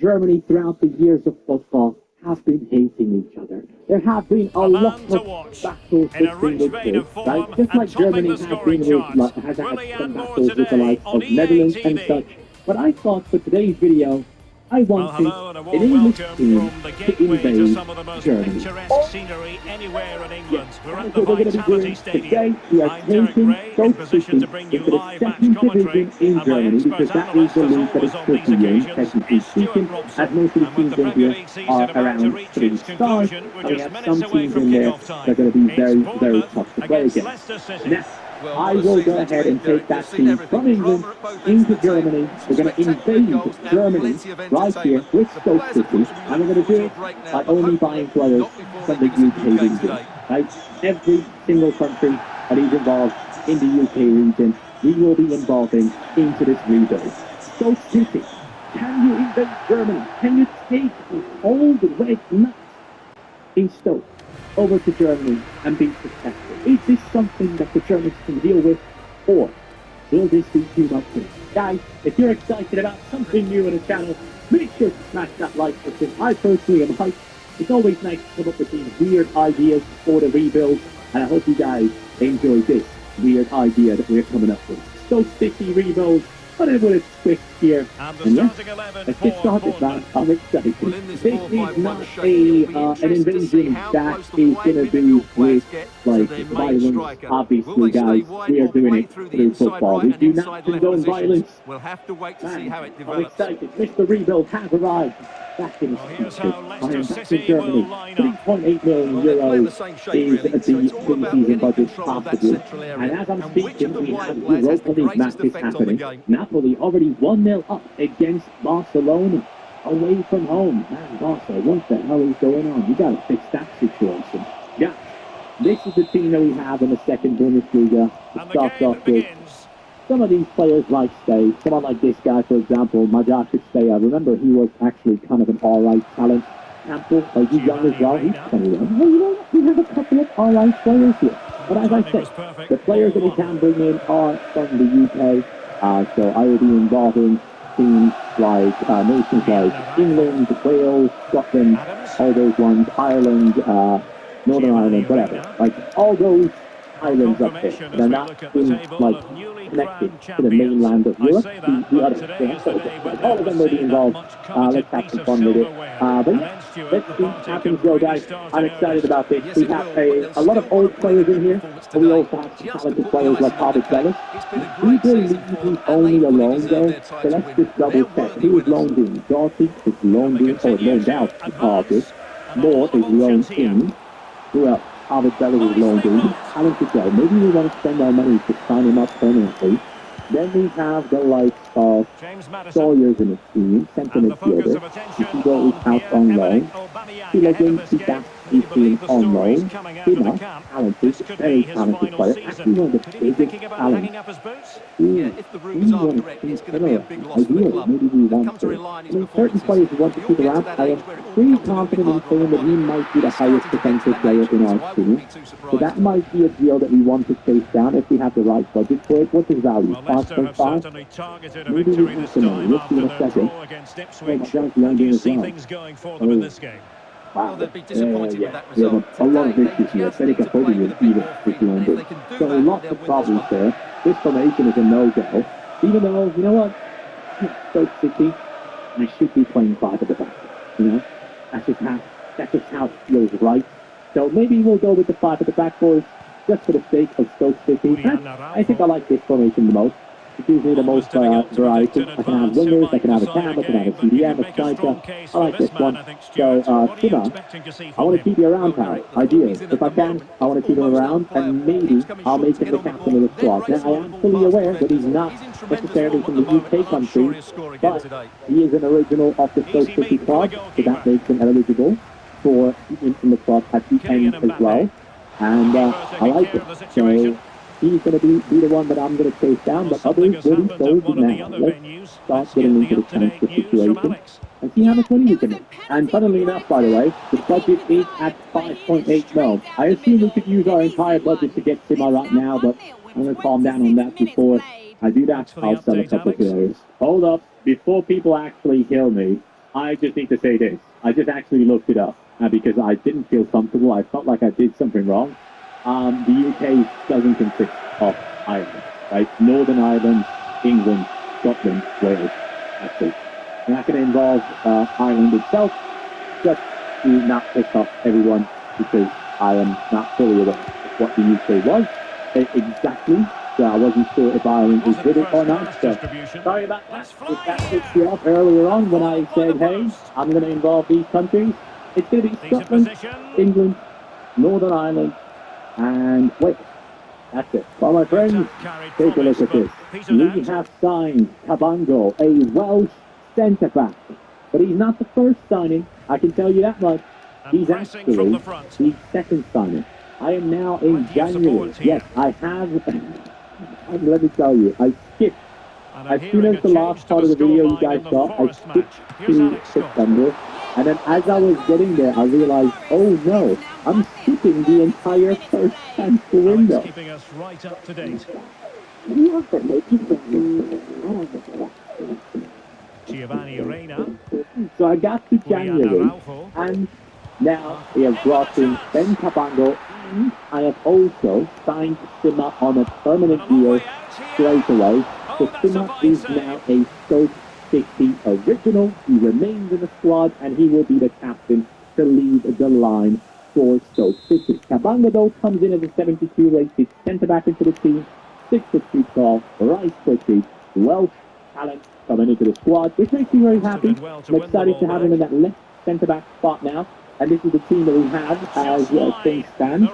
Germany throughout the years of football have been hating each other. There have been a lot of battles between the two, right? Just like Germany has been with, has had some battles with the likes of Netherlands and such. But I thought for today's video, I wanted an English team to invade Germany. Yes, that's what we're going to be doing today. We are taking Stoke City into the second division in Germany because that is the league that is pretty young, technically speaking, as most of the teams in here are around 3 stars, and we have some teams in there that are going to be very, very tough to play against. Now, I will go ahead and take that team from England into Germany. We're going to invade Germany right here with Stoke City, and we're going to do it by only buying players from the UK region. Right? Every single country that is involved in the UK region, we will be involving into this rebuild. Stoke City, can you invade Germany? Can you take the old red nuts in Stoke over to Germany and be successful? Is this something that the Germans can deal with, or will this be too much? Guys, if you're excited about something new on the channel, make sure to smash that like button. I personally am hyped. It's always nice to come up with these weird ideas for the rebuild, and I hope you guys enjoy this weird idea that we're coming up with. Stoke City rebuild, but it will twist here. And yeah, let's get started, man. I'm excited. This is not an invasion that is going to be with, like, violence. Obviously, guys, we are doing it through football. We do not condone violence. We'll have to wait to see how it develops. I'm excited. Mr. Rebuild has arrived. Back in Germany. 3.8 million euros is the pre-season budget possible. And as I'm speaking, we have Europa League matches happening. Napoli already 1-0 up against Barcelona away from home. Man, Barca, what the hell is going on? You gotta fix that situation. Yeah, this is the team that we have in the second Bundesliga. It starts off with some of these players like stay. Someone like this guy, for example, Majak should stay. I remember he was actually kind of an alright talent. Campbell, he's young as well. He's 21. Hey, you know what? We have a couple of alright players here. But as I said, the players that we can bring in are from the UK. So I will be involving teams like nations like England, Wales, Scotland, all those ones, Ireland, Northern Ireland, whatever. Like all those islands up there. They're not in, like, connected to the mainland of Europe. The other things, all of them will be involved. Let's have some fun with it. But yeah, let's see what happens, though, guys. I'm excited about this. We have a lot of old players in here, but we also have some talented players like Harvey Bellis. We believe he's only a loan, though, so let's just double check. He was loaned in. Doherty is loaned in, or loaned out to Cardiff. Moore is loaned in. Who else? Harvard Bellis is loaned in. He's talented though. Maybe we want to spend our money to sign him up permanently. Then we have the likes of Sawyers in the team, centre midfielder. You can go out on loan. Silas he's been on loan. Hina, talented, very talented player. Actually one of the biggest talents. If the rumours are correct, it's going to be a big loss for the club. Maybe we want to. I mean, certain players we want to keep around. I am pretty confident in saying that he might be the highest potential player in our team. So that might be a deal that we want to chase down if we have the right budget for it. What's his value? 5.5? Maybe we have some money. We'll see in a second. Oh, my John's loaned in as well. Wow, they'd be disappointed with that result. A lot of issues here. Seneca probably will even with London. So lots of problems there. This formation is a no-go. Even though, you know what? Stoke City, I should be playing 5 at the back. You know? That's just how it feels right. So maybe we'll go with the 5 at the back, boys, just for the sake of Stoke City. I think I like this formation the most. It gives me the most variety. I can have wingers, I can have a cam, I can have a CDM, a striker. I like this one. So, Tima, I want to keep you around, pal. Ideally. If I can, I want to keep him around, and maybe I'll make him the captain of the squad. Now, I am fully aware that he's not necessarily from the UK country, but he is an original of the Stoke City club, so that makes him eligible for being in the club at the end as well. And I like it. So, he's going to be the one that I'm going to chase down, but others will be sold now. Let's start getting into the transfer situation and see how much money we can make. And funnily enough, by the way, the budget is at 5.8 mil. I assume we could use our entire budget to get Sima right now, but I'm going to calm down on that before I do that. I'll sell a couple of players. Hold up, before people actually kill me, I just need to say this. I just actually looked it up because I didn't feel comfortable. I felt like I did something wrong. The UK doesn't consist of Ireland, right? Northern Ireland, England, Scotland, Wales. That's it. I'm not going to involve Ireland itself, just to not piss off everyone, because I am not fully aware of what the UK was exactly. So I wasn't sure if Ireland was with it or not. So sorry about that. If that pissed you off earlier on when I said, hey, I'm going to involve these countries, it's going to be Scotland, England, Northern Ireland, and Wales. That's it. Well, my friends, take a look at this. We have signed Cabango, a Welsh centre-back. But he's not the first signing, I can tell you that much. He's actually the second signing. I am now in January. Yes, I have. Let me tell you, I skipped. As soon as the last part of the video you guys saw, I skipped to September. And then as I was getting there, I realized, oh no, I'm skipping the entire first transfer window. Keeping us right up to date. Giovanni Reina. So I got to January, and now we have brought in Ben Cabango, and I have also signed Sima on a permanent deal straight away. So Sima is now a Stoke City original. He remains in the squad, and he will be the captain to lead the line for Stoke City. Cabango, though, comes in as a 72 rated centre-back into the team, 6'2" tall, right footed, Welsh talent coming into the squad, which makes me very happy. I'm excited to have him in that left centre-back spot now. And this is the team that we have as things stand.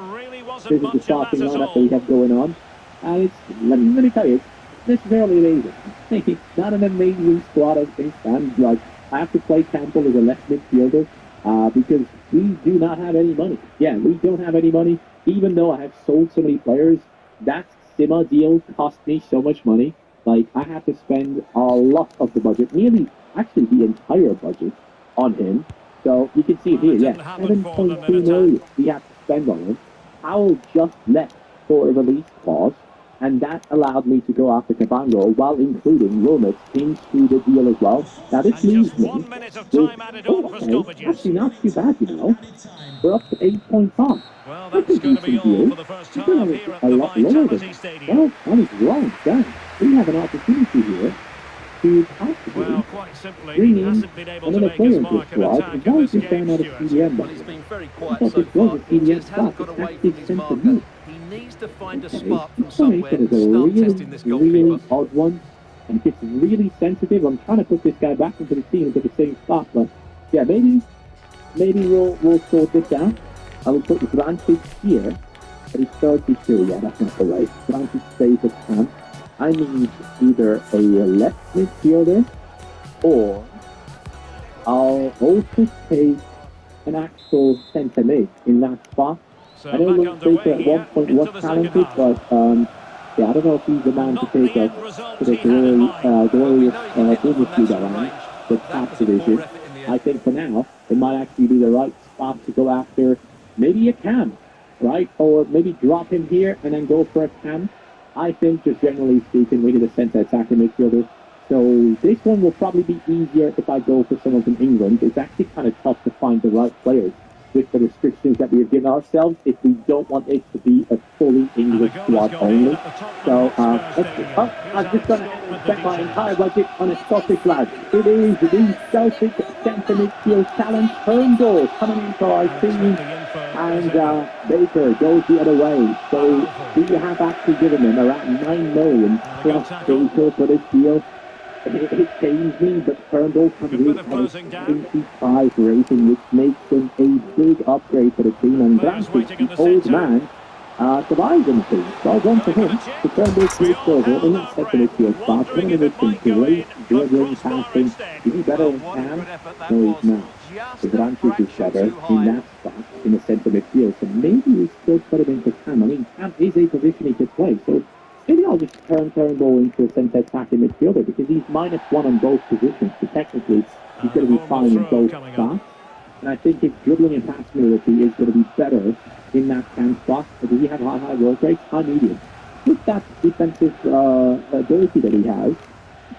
This is the starting lineup that we have going on. And it's, let me tell you, it's necessarily amazing. It's not an amazing squad as things stand. Like, I have to play Campbell as a left midfielder because we do not have any money. Yeah, we don't have any money. Even though I have sold so many players, that Sima deal cost me so much money. Like, I have to spend a lot of the budget, nearly, actually the entire budget, on him. So, you can see here, yeah, 7.2 million we have to spend on him. Powell just left for a release clause, and that allowed me to go after Cabango while including Wilmot into the deal as well. Now, this leaves me with, actually not too bad, you know. We're up to 8.5. Well, that's going to be all for the first half here at the Vitality Stadium. Well, I was wrong, Dan. We have an opportunity here to possibly quite simply, bring he in hasn't been able to another make player his into mark the in squad. attack And in why this is this game, man out of Stuart. CDM? Well, he's been very I quiet thought so this was far. a He CDM just spot. hasn't got It's away active from his centre marker. mid. He needs to find a Okay, spark from this somewhere formation and is a start really, testing this really goalkeeper. odd one. And it's really sensitive. I'm trying to put this guy back into the team, into the same spot. But, yeah, maybe we'll sort this out. I will put Granted here. But he's 32. Yeah, that's not the right. Granted stays at camp. I need either a left midfielder, or I'll also take an actual centre mid in that spot. So I know Luke Baker at one point was talented, but yeah, I don't know if he's the man to take us to the glorious Bundesliga line, the top division. I think for now, it might actually be the right spot to go after maybe a Cam, right? Or maybe drop him here and then go for a Cam. I think, just generally speaking, we need a centre attacking midfielder. So this one will probably be easier if I go for someone from England. It's actually kind of tough to find the right players with the restrictions that we have given ourselves if we don't want it to be a fully English squad only. So I'm just going to spend my entire budget on a Scottish lad. It is the Celtic centre midfield talent Turnbull coming into our team. And Baker goes the other way. So we have actually given them around 9 million plus Baker for this deal. It pains me, but Turnbull comes in at a 25 rating, which makes him a big upgrade for the team. And granted, the old man survives in the team. Well done for him. The Turnbull's great over in that second midfield spot. Coming in with some great dribbling, passing. Is he better than Cam? No, he's not. The Branches is better in that spot in the centre midfield. So maybe we still put him into Cam. I mean, Cam is a position he could play. So maybe I'll just turn Turnbull into a centre attacking midfielder because he's -1 on both positions. So technically, he's going to be fine in both spots. And I think his dribbling and passing ability is going to be better in that Cam spot. But does he have high work rates? High medium. With that defensive ability that he has,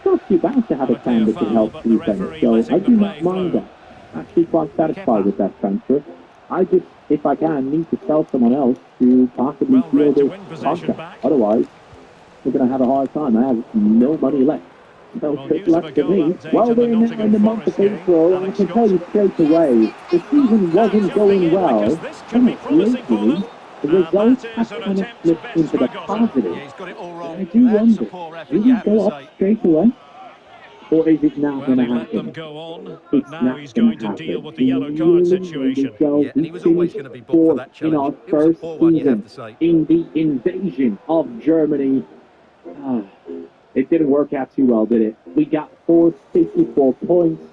not too bad to have a can that can help defense, so I do not mind that. Actually quite satisfied with that transfer. I just, if I can, need to sell someone else to possibly fill this contract. Otherwise, we're going to have a hard time. I have no money left. So good luck to me. Well, we're now in the month of April, and I can tell you straight away, the season wasn't going well. And lately, the results have kind of flipped into the positive. And I do wonder, will we go up straight away? Or is it not going to happen? It's not going to deal with the yellow card situation. Yeah, and he was always going to be booked for that challenge. In our first season, in the invasion of Germany. It didn't work out too well, did it? We got 54 points.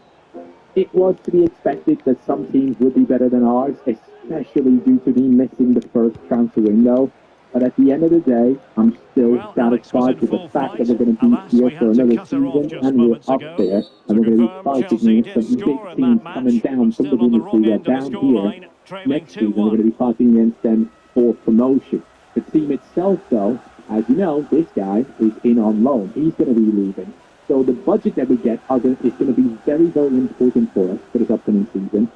It was to be expected that some teams would be better than ours, especially due to me missing the first transfer window. But at the end of the day, I'm still satisfied with the fact that we're going to be here for another season, and we're up there, and we're going to be fighting against some big teams coming down from the Bundesliga down here. Next season, we're going to be fighting against them for promotion. The team itself, though, as you know, this guy is in on loan. He's going to be leaving. So the budget that we get is going to be very, very important for us for this upcoming season.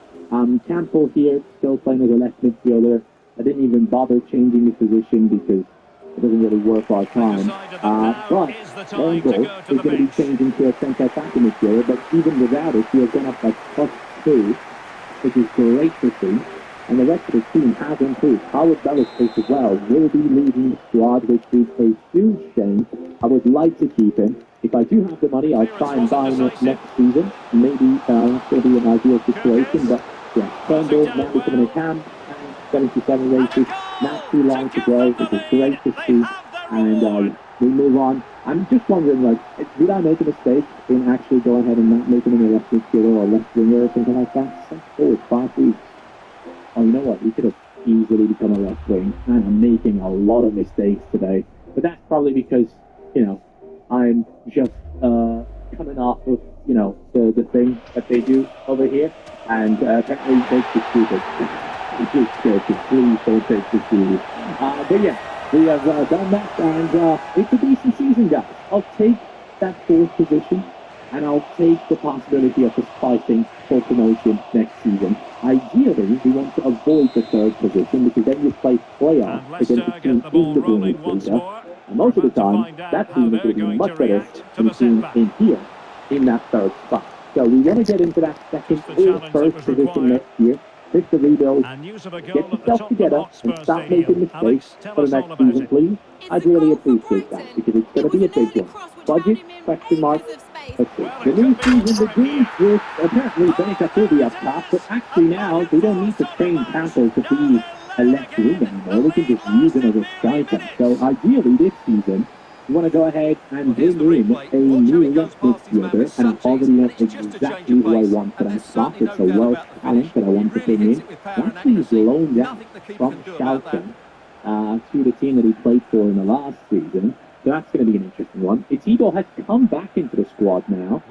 Campbell here, still playing as a left midfielder. I didn't even bother changing his position because it doesn't really work our time. But Engel is going to be changing to a centre back midfielder, but even without it, he has gone up like +2, which is great to see. And the rest of the team has improved. Howard Bella's case as well will be leading the squad, which is a huge shame. I would like to keep him. If I do have the money, I'll try and buy him next season. Maybe that's going to be an ideal situation, but yeah, Turnbull now becoming a cam. 77 races, not too long to go, which is great to see, and we move on. I'm just wondering, like, did I make a mistake in actually going ahead and not making him a left midfielder or left winger or something like that? 5 weeks. Oh, you know what, he could have easily become a left wing, and I'm making a lot of mistakes today, but that's probably because, you know, I'm just coming off of, you know, the thing that they do over here, and apparently it makes it stupid. Just joking, please don't take this serious. But yeah, we have done that, and it's a decent season, guys. I'll take that 4th position, and I'll take the possibility of us fighting for promotion next season. Ideally, we want to avoid the 3rd position, because then you play playoffs against the team in the Bundesliga. And most of the time, that team is going to be much better than the team in here, in that 3rd spot. So we want to get into that 2nd or 1st position next year. Fix the rebuild, get yourself together, and stop making mistakes for the next season, please. I'd really appreciate that, because it's going to be a big one. Budget, question mark, let's see. The new season begins with, apparently, Benica will be up top, but actually now, we don't need to train Campbell to be a left wing anymore. We can just use him as a striker. So ideally, this season, we want to go ahead and bring in a new left midfielder, and I already know exactly who I want for that spot. It's a Welsh talent that I want to bring in. Actually, he's loaned out from Schalke to the team that he played for in the last season. So that's going to be an interesting one. Itibo has come back into the squad now,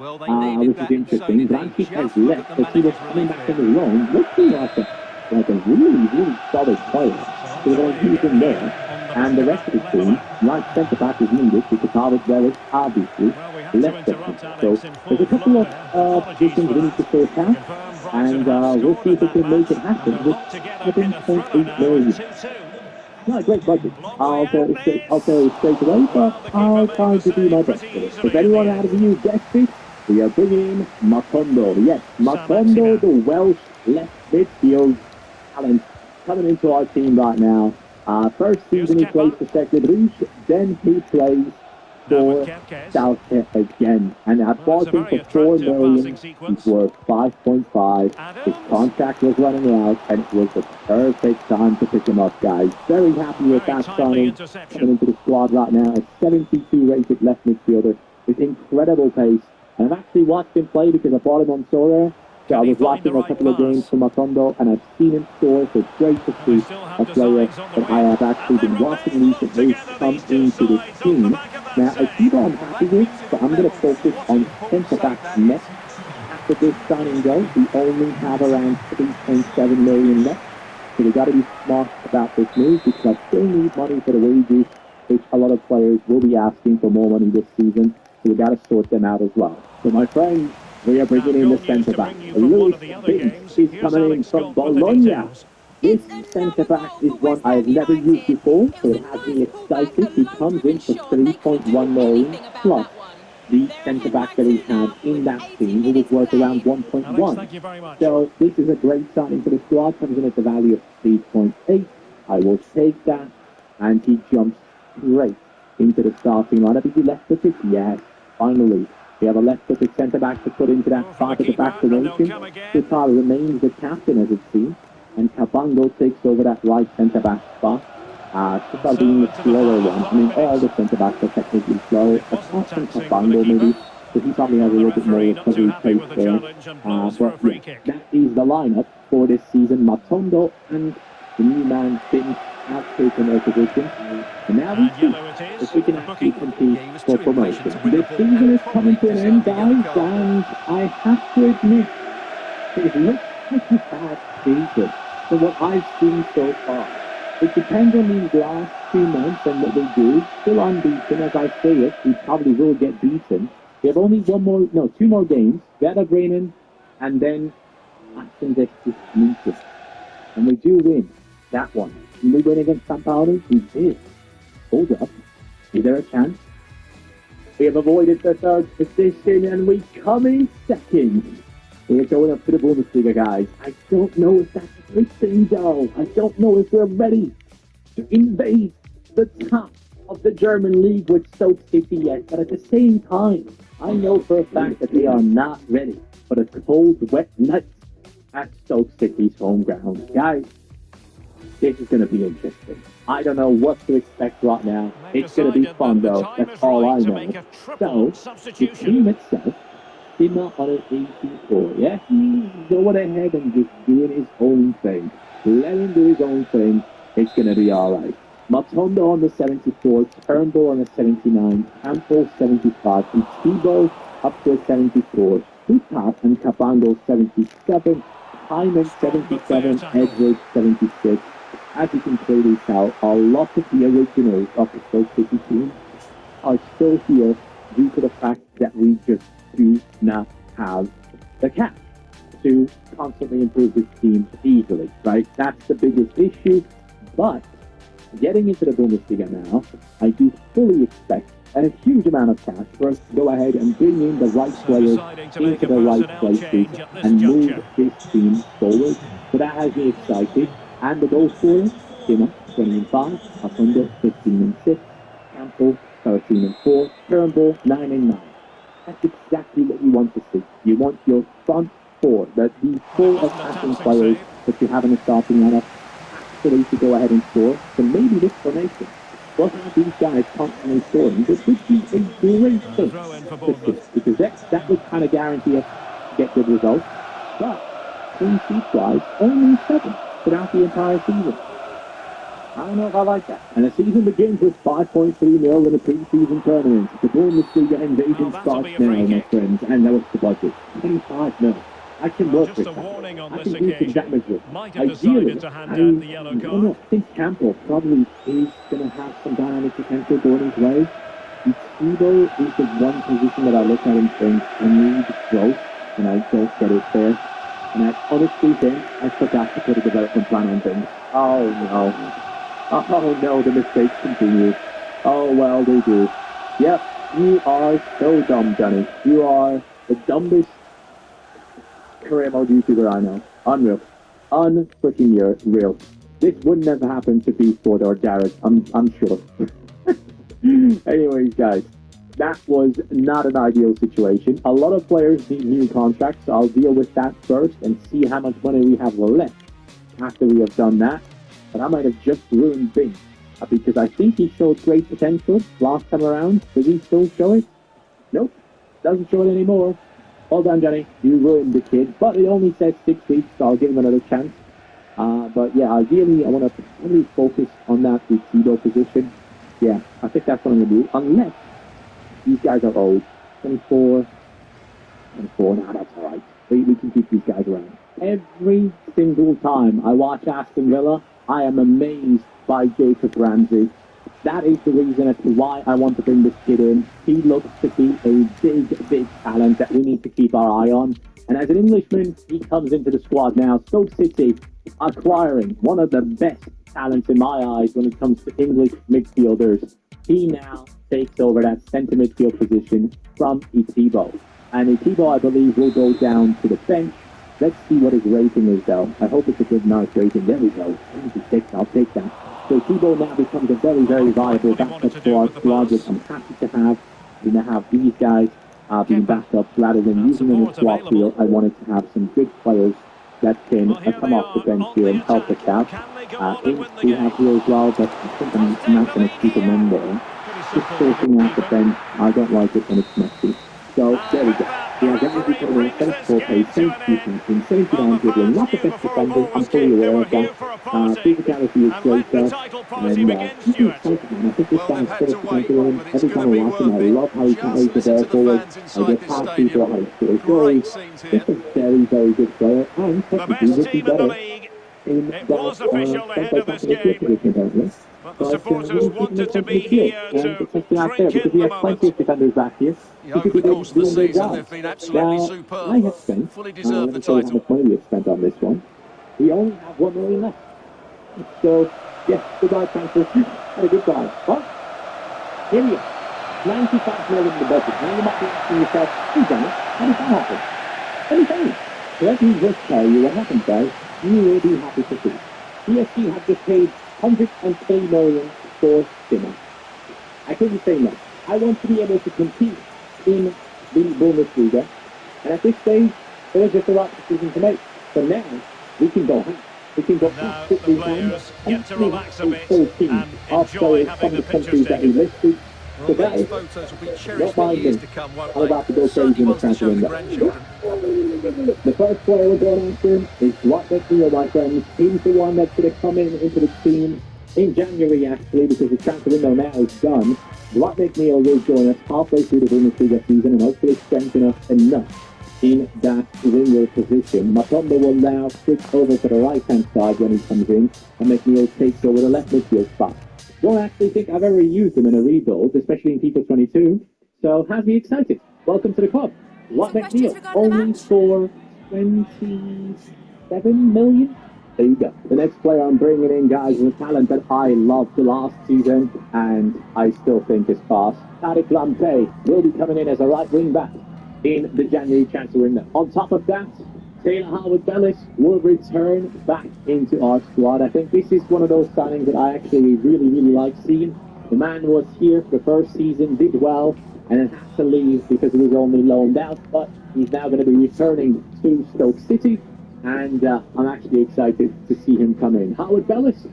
which is interesting. Brankic has left, but he was coming back on the loan. Looking like a really, really solid player. So we're going to use him there. And the rest of the team, right centre-back is needed because Harvard Wells obviously left them. So there's a couple of positions we need to sort out, and we'll see if we can make it happen with 7.8 million. Not a great budget, I'll tell you straight away, but I'll try to do my best with it. If anyone out of you guessed it, we are bringing in Macondo. Yes, Macondo, the Welsh left midfield talent, coming into our team right now. First season he plays for Cercle Bruges, then he plays for Schalke again. And I bought him for 4 million, he's worth 5.5. His contract was running out, and it was the perfect time to pick him up, guys. Very happy with that signing. Coming into the squad right now, a 72 rated left midfielder with incredible pace. And I've actually watched him play because I bought him on Sora. So I was watching a couple of games from Macondo, and I've seen him score, so it's great to see a player that I have actually been watching recently come into this team. Now, I keep on happy with, but I'm going to focus on centre-back next. After this signing goes, we only have around 3.7 million left, so we've got to be smart about this move, because I still need money for the wages, which a lot of players will be asking for more money this season. So we got to sort them out as well. So my friends, we are bringing in the centre-back. Lewis Vince is coming in from Bologna. This centre-back is one I have never used before, so it has me excited. He comes in for 3.1 million plus the centre-back that he had in that team, who was worth around 1.1. So this is a great signing for the squad. Comes in at the value of 3.8. I will take that, and he jumps straight into the starting lineup. Is he left-footed? Yes, finally. We have a left-footed centre-back to put into that part of the back formation. Sutala remains the captain, as it seems, and Cabango takes over that right centre-back spot. Sutala being the slower one. I mean, all the centre-backs are technically slow, apart from Cabango maybe, so he probably has a little bit more recovery pace there. But yeah, that is the lineup for this season. Matondo and the new man, Finn, have taken their position. And now we see if we can actually compete for promotion. The season is coming to an end, guys, and I have to admit, it looks like a bad season for what I've seen so far. It depends on these last 2 months and what they do. Still unbeaten, as I say it, we probably will get beaten. We have only 2 more games. Werder Bremen, and then ALEXANDER-ARNOLD. And we do win that one. Did we win against St. Pauli? We did. Hold up. Is there a chance? We have avoided the third position and we come in second. We're going up to the Bundesliga, guys. I don't know if that's a great thing, though. I don't know if we're ready to invade the top of the German league with Stoke City yet. But at the same time, I know for a fact that they are not ready for the cold, wet nights at Stoke City's home ground. Guys, this is going to be interesting. I don't know what to expect right now. It's going to be fun, though. That's all I know. So, the team itself did not on an 84. Yeah, he's going ahead and just doing his own thing. Let him do his own thing. It's going to be all right. Matondo on the 74, Turnbull on the 79, Campbell 75, and Thibault up to a 74. Hutat and Cabango 77, Hyman 77, Edwards 76. As you can clearly tell, a lot of the originals of the Stoke City team are still here due to the fact that we just do not have the cash to constantly improve this team easily, right? That's the biggest issue. But getting into the Bundesliga now, I do fully expect a huge amount of cash for us to go ahead and bring in the right players into the right places and move this team forward. So that has me excited. And the goal scorers, Timmer, 20 and 5, Matondo, 15 and 6, Campbell, 13 and 4, Turnbull, 9 and 9. That's exactly what you want to see. You want your front four, the full attacking players that you have in the starting lineup, actually to go ahead and score. So maybe this formation will have these guys constantly scoring. This would be a great thing because that would kind of guarantee us to get good results. But clean sheet-wise, only 7 throughout the entire season. I don't know if I like that. And the season begins with 5.3 mil in the pre-season tournament. The Bundesliga invasion starts now, my friends. And that was the budget. 25 mil. I can work with that. I can do some damage with it. Ideally, I think Campbell probably is going to have some dynamic potential going his way. Thibault is the one position that I look at and think I need growth, and I don't get it there. And I honestly think I forgot to put a development plan on things. Oh no. Oh no, the mistakes continue. Oh well, they do. Yep, you are so dumb, Johnny. You are the dumbest career mode YouTuber I know. Unreal. Unfreaking real. This wouldn't have happened to Beastford or Jared, I'm sure. Anyways, guys, that was not an ideal situation. A lot of players need new contracts, so I'll deal with that first and see how much money we have left after we have done that. But I might have just ruined things because I think he showed great potential last time around. Does he still show it? Nope, doesn't show it anymore. Well done, Johnny. You ruined the kid, but it only says 6 weeks, so I'll give him another chance. But yeah, ideally, I want to really focus on that Thibault position. Yeah, I think that's what I'm going to do, unless these guys are old. 24, now that's alright. We can keep these guys around. Every single time I watch Aston Villa, I am amazed by Jacob Ramsey. that is the reason as to why I want to bring this kid in. He looks to be a big talent that we need to keep our eye on. And as an Englishman, he comes into the squad now. Stoke City acquiring one of the best talents in my eyes when it comes to English midfielders. He now takes over that centre midfield position from Etibo. And Etibo, I believe, will go down to the bench. Let's see what his rating is, though. I hope it's a good, nice rating. There we go. I'll take that. So Etibo now becomes a very viable backup for our squad, which I'm happy to have. We now have these guys being backups rather than using them in swap field. I wanted to have some good players that can come off the bench here and help us out. We have here as well, but I think I'm not going to keep them in there. Just sorting out the bench. I don't like it when it's messy. So there we go. We have every coming in, sensible pace, safe defense, 79 dribbling, not the best defender, I'm fully aware of that. Physicality is great there, and he's excited, man. I think this guy's full of potential. Every time I watch him, I love how he carries the ball forward. I get past people, how he scores goals. Just a very good player, and technically would be better in that position, But the supporters wanted to be here to drink in the moment. Plenty of defenders back here. Over the course of the season, they've been absolutely superb. I have spent, Fully deserved the how title. much money we have spent on this one. We only have 1 million left. So, yes, goodbye, transfer. Had a good time. But, here we are. 95 million in the budget. Now you might be asking yourself, who's done it? How did that happen? Let me tell you. Let me just tell you what happened, guys. You will be happy to see. PSG have just paid 103 million for Zimmer. I couldn't say no. I want to be able to compete in the Bundesliga, and at this stage, it was just the right decision to make. So now, we can go home. We can go Now the players get to relax a bit and enjoy having the pictures taken. listed. Well, those photos will be cherished for years to come, won't I'm about to go they? Certainly crazy in the ones to show the transfer grandchildren. The first player we're going after is Dwight McNeil, my friends. He's the one that's going to come into the team in January, actually, because the transfer window now is done. Dwight McNeil will join us halfway through the Bundesliga season and hopefully strengthen us enough in that winger position. Matombo will now switch over to the right-hand side when he comes in, and McNeil takes over the left midfield spot. Don't actually think I've ever used him in a rebuild, especially in FIFA 22, so has me excited. Welcome to the club. Dwight McNeil, only for 27 million? There you go. The next player I'm bringing in, guys, is a talent that I loved last season, and I still think is fast. Tariq Lamptey will be coming in as a right wing back in the January transfer window. On top of that, Taylor Howard-Bellis will return back into our squad. I think this is one of those signings that I actually really like seeing. The man was here for the first season, did well, and then had to leave because he was only loaned out, but he's now going to be returning to Stoke City, and I'm actually excited to see him come in. Howard-Bellis,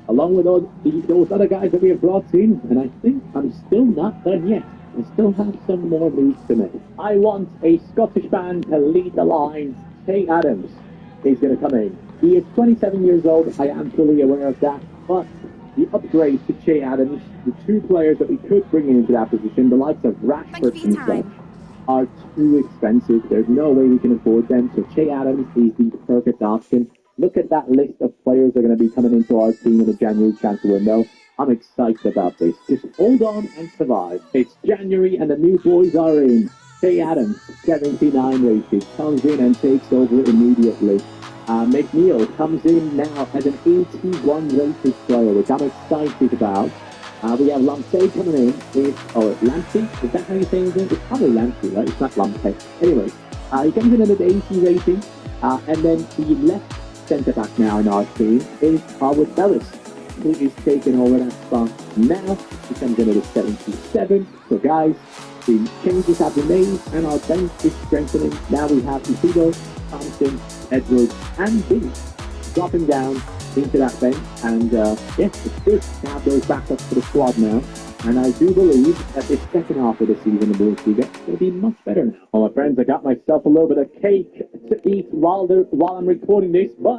along with all those other guys that we have brought in, and I think I'm still not done yet. I still have some more moves to make. I want a Scottish man to lead the line. Che Adams is going to come in. He is 27 years old. I am fully aware of that. But the upgrade to Che Adams, the two players that we could bring into that position, the likes of Rashford and such, are too expensive. There's no way we can afford them. So Che Adams is the perfect option. Look at that list of players that are going to be coming into our team in the January transfer window. I'm excited about this. Just hold on and survive. It's January and the new boys are in. Che Adams, 79 rated, comes in and takes over immediately. McNeil comes in now as an 81 rated player, which I'm excited about. We have Lamptey coming in. Lamptey? Is that how you say his name? It's probably Lamptey, right? It's not Lamptey. Anyway, he comes in at an 80 rating. And then the left centre-back now in our team is Howard-Bellis, who is taking over that spot now. He comes in at a 77. So guys, the changes have been made and our bench is strengthening. Now we have Isidro, Thompson, Edwards and Billy dropping down into that bench. And yes, it's good to have those backups for the squad now. And I do believe that this second half of the season in the Bundesliga will be much better now. Well, my friends, I got myself a little bit of cake to eat while I'm recording this, but